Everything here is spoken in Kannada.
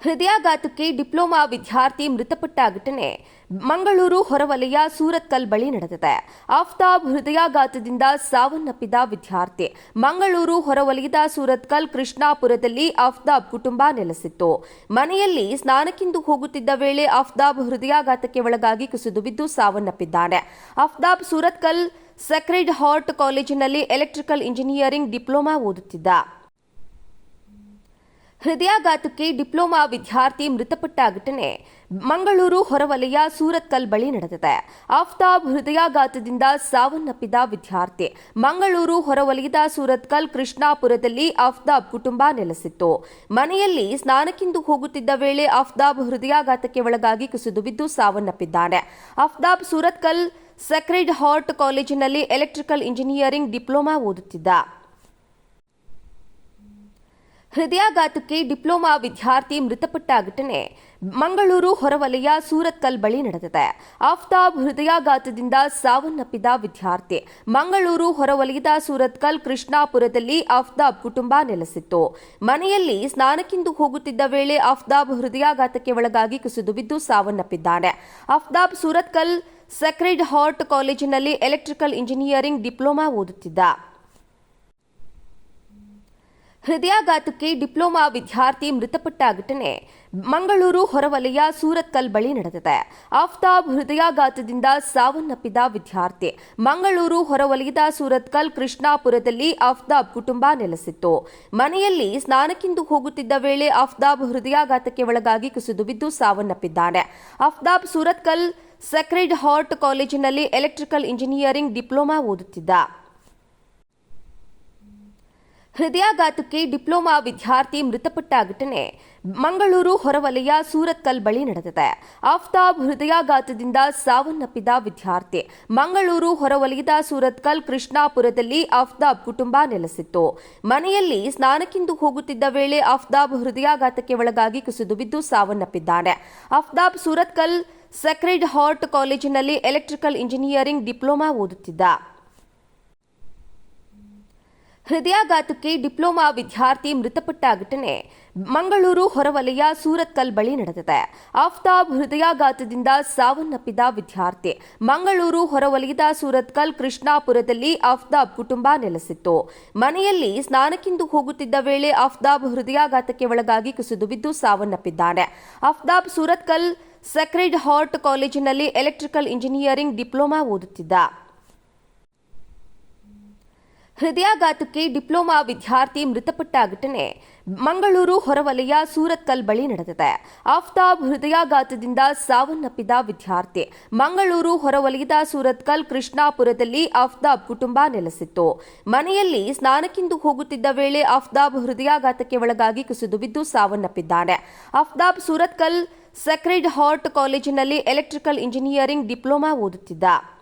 ಹೃದಯಾಘಾತಕ್ಕೆ ಡಿಪ್ಲೊಮಾ ವಿದ್ಯಾರ್ಥಿ ಮೃತಪಟ್ಟ ಘಟನೆ ಮಂಗಳೂರು ಹೊರವಲಯ ಸೂರತ್ಕಲ್ ಬಳಿ ನಡೆದಿದೆ. ಆಫ್ತಾಬ್ ಹೃದಯಾಘಾತದಿಂದ ಸಾವನ್ನಪ್ಪಿದ ವಿದ್ಯಾರ್ಥಿ ಮಂಗಳೂರು ಹೊರವಲಯದ ಸೂರತ್ಕಲ್ ಕೃಷ್ಣಾಪುರದಲ್ಲಿ ಆಫ್ತಾಬ್ ಕುಟುಂಬ ನೆಲೆಸಿತ್ತು. ಮನೆಯಲ್ಲಿ ಸ್ನಾನಕ್ಕೆಂದು ಹೋಗುತ್ತಿದ್ದ ವೇಳೆ ಆಫ್ತಾಬ್ ಹೃದಯಾಘಾತಕ್ಕೆ ಒಳಗಾಗಿ ಕುಸಿದು ಬಿದ್ದು ಸಾವನ್ನಪ್ಪಿದ್ದಾನೆ. ಆಫ್ತಾಬ್ ಸೂರತ್ಕಲ್ ಸಕ್ರೆಡ್ ಹಾರ್ಟ್ ಕಾಲೇಜಿನಲ್ಲಿ ಎಲೆಕ್ಟ್ರಿಕಲ್ ಇಂಜಿನಿಯರಿಂಗ್ ಡಿಪ್ಲೊಮಾ ಓದುತ್ತಿದ್ದ. ಹೃದಯಾಘಾತಕ್ಕೆ ಡಿಪ್ಲೊಮಾ ವಿದ್ಯಾರ್ಥಿ ಮೃತಪಟ್ಟ ಘಟನೆ ಮಂಗಳೂರು ಹೊರವಲಯ ಸೂರತ್ಕಲ್ ಬಳಿ ನಡೆದಿದೆ. ಆಫ್ತಾಬ್ ಹೃದಯಾಘಾತದಿಂದ ಸಾವನ್ನಪ್ಪಿದ ವಿದ್ಯಾರ್ಥಿ ಮಂಗಳೂರು ಹೊರವಲಯದ ಸೂರತ್ಕಲ್ ಕೃಷ್ಣಾಪುರದಲ್ಲಿ ಆಫ್ತಾಬ್ ಕುಟುಂಬ ನೆಲೆಸಿತ್ತು. ಮನೆಯಲ್ಲಿ ಸ್ನಾನಕ್ಕೆಂದು ಹೋಗುತ್ತಿದ್ದ ವೇಳೆ ಆಫ್ತಾಬ್ ಹೃದಯಾಘಾತಕ್ಕೆ ಒಳಗಾಗಿ ಕುಸಿದು ಬಿದ್ದು ಸಾವನ್ನಪ್ಪಿದ್ದಾನೆ. ಆಫ್ತಾಬ್ ಸೂರತ್ಕಲ್ ಸಕ್ರೆಡ್ ಹಾರ್ಟ್ ಕಾಲೇಜಿನಲ್ಲಿ ಎಲೆಕ್ಟ್ರಿಕಲ್ ಇಂಜಿನಿಯರಿಂಗ್ ಡಿಪ್ಲೊಮಾ ಓದುತ್ತಿದ್ದ. ಹೃದಯಾಘಾತಕ್ಕೆ ಡಿಪ್ಲೊಮಾ ವಿದ್ಯಾರ್ಥಿ ಮೃತಪಟ್ಟ ಘಟನೆ ಮಂಗಳೂರು ಹೊರವಲಯ ಸೂರತ್ಕಲ್ ಬಳಿ ನಡೆದಿದೆ. ಆಫ್ತಾಬ್ ಹೃದಯಾಘಾತದಿಂದ ಸಾವನ್ನಪ್ಪಿದ ವಿದ್ಯಾರ್ಥಿ ಮಂಗಳೂರು ಹೊರವಲಯದ ಸೂರತ್ಕಲ್ ಕೃಷ್ಣಾಪುರದಲ್ಲಿ ಆಫ್ತಾಬ್ ಕುಟುಂಬ ನೆಲೆಸಿತ್ತು. ಮನೆಯಲ್ಲಿ ಸ್ನಾನಕ್ಕೆಂದು ಹೋಗುತ್ತಿದ್ದ ವೇಳೆ ಆಫ್ತಾಬ್ ಹೃದಯಾಘಾತಕ್ಕೆ ಒಳಗಾಗಿ ಕುಸಿದು ಬಿದ್ದು ಸಾವನ್ನಪ್ಪಿದ್ದಾನೆ. ಆಫ್ತಾಬ್ ಸೂರತ್ಕಲ್ ಸಕ್ರೆಡ್ ಹಾರ್ಟ್ ಕಾಲೇಜಿನಲ್ಲಿ ಎಲೆಕ್ಟ್ರಿಕಲ್ ಇಂಜಿನಿಯರಿಂಗ್ ಡಿಪ್ಲೊಮಾ ಓದುತ್ತಿದ್ದ. ಹೃದಯಾಘಾತಕ್ಕೆ ಡಿಪ್ಲೊಮಾ ವಿದ್ಯಾರ್ಥಿ ಮೃತಪಟ್ಟ ಘಟನೆ ಮಂಗಳೂರು ಹೊರವಲಯ ಸೂರತ್ಕಲ್ ಬಳಿ ನಡೆದಿದೆ. ಆಫ್ತಾಬ್ ಹೃದಯಾಘಾತದಿಂದ ಸಾವನ್ನಪ್ಪಿದ ವಿದ್ಯಾರ್ಥಿ ಮಂಗಳೂರು ಹೊರವಲಯದ ಸೂರತ್ಕಲ್ ಕೃಷ್ಣಾಪುರದಲ್ಲಿ ಆಫ್ತಾಬ್ ಕುಟುಂಬ ನೆಲೆಸಿತ್ತು. ಮನೆಯಲ್ಲಿ ಸ್ನಾನಕ್ಕೆಂದು ಹೋಗುತ್ತಿದ್ದ ವೇಳೆ ಆಫ್ತಾಬ್ ಹೃದಯಾಘಾತಕ್ಕೆ ಒಳಗಾಗಿ ಕುಸಿದು ಬಿದ್ದು ಸಾವನ್ನಪ್ಪಿದ್ದಾನೆ. ಆಫ್ತಾಬ್ ಸೂರತ್ಕಲ್ ಸಕ್ರೆಡ್ ಹಾರ್ಟ್ ಕಾಲೇಜಿನಲ್ಲಿ ಎಲೆಕ್ಟ್ರಿಕಲ್ ಇಂಜಿನಿಯರಿಂಗ್ ಡಿಪ್ಲೊಮಾ ಓದುತ್ತಿದ್ದ. ಹೃದಯಾಘಾತಕ್ಕೆ ಡಿಪ್ಲೊಮಾ ವಿದ್ಯಾರ್ಥಿ ಮೃತಪಟ್ಟ ಘಟನೆ ಮಂಗಳೂರು ಹೊರವಲಯ ಸೂರತ್ಕಲ್ ಬಳಿ ನಡೆದಿದೆ. ಆಫ್ತಾಬ್ ಹೃದಯಾಘಾತದಿಂದ ಸಾವನ್ನಪ್ಪಿದ ವಿದ್ಯಾರ್ಥಿ ಮಂಗಳೂರು ಹೊರವಲಯದ ಸೂರತ್ಕಲ್ ಕೃಷ್ಣಾಪುರದಲ್ಲಿ ಆಫ್ತಾಬ್ ಕುಟುಂಬ ನೆಲೆಸಿತ್ತು. ಮನೆಯಲ್ಲಿ ಸ್ನಾನಕ್ಕೆಂದು ಹೋಗುತ್ತಿದ್ದ ವೇಳೆ ಆಫ್ತಾಬ್ ಹೃದಯಾಘಾತಕ್ಕೆ ಒಳಗಾಗಿ ಕುಸಿದು ಬಿದ್ದು ಸಾವನ್ನಪ್ಪಿದ್ದಾನೆ. ಆಫ್ತಾಬ್ ಸೂರತ್ಕಲ್ ಸಕ್ರೆಡ್ ಹಾರ್ಟ್ ಕಾಲೇಜಿನಲ್ಲಿ ಎಲೆಕ್ಟ್ರಿಕಲ್ ಇಂಜಿನಿಯರಿಂಗ್ ಡಿಪ್ಲೊಮಾ ಓದುತ್ತಿದ್ದ. ಹೃದಯಾಘಾತಕ್ಕೆ ಡಿಪ್ಲೊಮಾ ವಿದ್ಯಾರ್ಥಿ ಮೃತಪಟ್ಟ ಘಟನೆ ಮಂಗಳೂರು ಹೊರವಲಯ ಸೂರತ್ಕಲ್ ಬಳಿ ನಡೆದಿದೆ. ಆಫ್ತಾಬ್ ಹೃದಯಾಘಾತದಿಂದ ಸಾವನ್ನಪ್ಪಿದ ವಿದ್ಯಾರ್ಥಿ ಮಂಗಳೂರು ಹೊರವಲಯದ ಸೂರತ್ಕಲ್ ಕೃಷ್ಣಾಪುರದಲ್ಲಿ ಆಫ್ತಾಬ್ ಕುಟುಂಬ ನೆಲೆಸಿತ್ತು. ಮನೆಯಲ್ಲಿ ಸ್ನಾನಕ್ಕೆಂದು ಹೋಗುತ್ತಿದ್ದ ವೇಳೆ ಆಫ್ತಾಬ್ ಹೃದಯಾಘಾತಕ್ಕೆ ಒಳಗಾಗಿ ಕುಸಿದು ಬಿದ್ದು ಸಾವನ್ನಪ್ಪಿದ್ದಾನೆ. ಆಫ್ತಾಬ್ ಸೂರತ್ಕಲ್ ಸಕ್ರೆಡ್ ಹಾರ್ಟ್ ಕಾಲೇಜಿನಲ್ಲಿ ಎಲೆಕ್ಟ್ರಿಕಲ್ ಇಂಜಿನಿಯರಿಂಗ್ ಡಿಪ್ಲೊಮಾ ಓದುತ್ತಿದ್ದ. ಹೃದಯಾಘಾತಕ್ಕೆ ಡಿಪ್ಲೊಮಾ ವಿದ್ಯಾರ್ಥಿ ಮೃತಪಟ್ಟ ಘಟನೆ ಮಂಗಳೂರು ಹೊರವಲಯ ಸೂರತ್ಕಲ್ ಬಳಿ ನಡೆದಿದೆ. ಆಫ್ತಾಬ್ ಹೃದಯಾಘಾತದಿಂದ ಸಾವನ್ನಪ್ಪಿದ ವಿದ್ಯಾರ್ಥಿ ಮಂಗಳೂರು ಹೊರವಲಯದ ಸೂರತ್ಕಲ್ ಕೃಷ್ಣಾಪುರದಲ್ಲಿ ಆಫ್ತಾಬ್ ಕುಟುಂಬ ನೆಲೆಸಿತ್ತು. ಮನೆಯಲ್ಲಿ ಸ್ನಾನಕ್ಕೆಂದು ಹೋಗುತ್ತಿದ್ದ ವೇಳೆ ಆಫ್ತಾಬ್ ಹೃದಯಾಘಾತಕ್ಕೆ ಒಳಗಾಗಿ ಕುಸಿದು ಬಿದ್ದು ಸಾವನ್ನಪ್ಪಿದ್ದಾನೆ. ಆಫ್ತಾಬ್ ಸೂರತ್ಕಲ್ ಸಕ್ರೆಡ್ ಹಾರ್ಟ್ ಕಾಲೇಜಿನಲ್ಲಿ ಎಲೆಕ್ಟ್ರಿಕಲ್ ಇಂಜಿನಿಯರಿಂಗ್ ಡಿಪ್ಲೊಮಾ ಓದುತ್ತಿದ್ದ.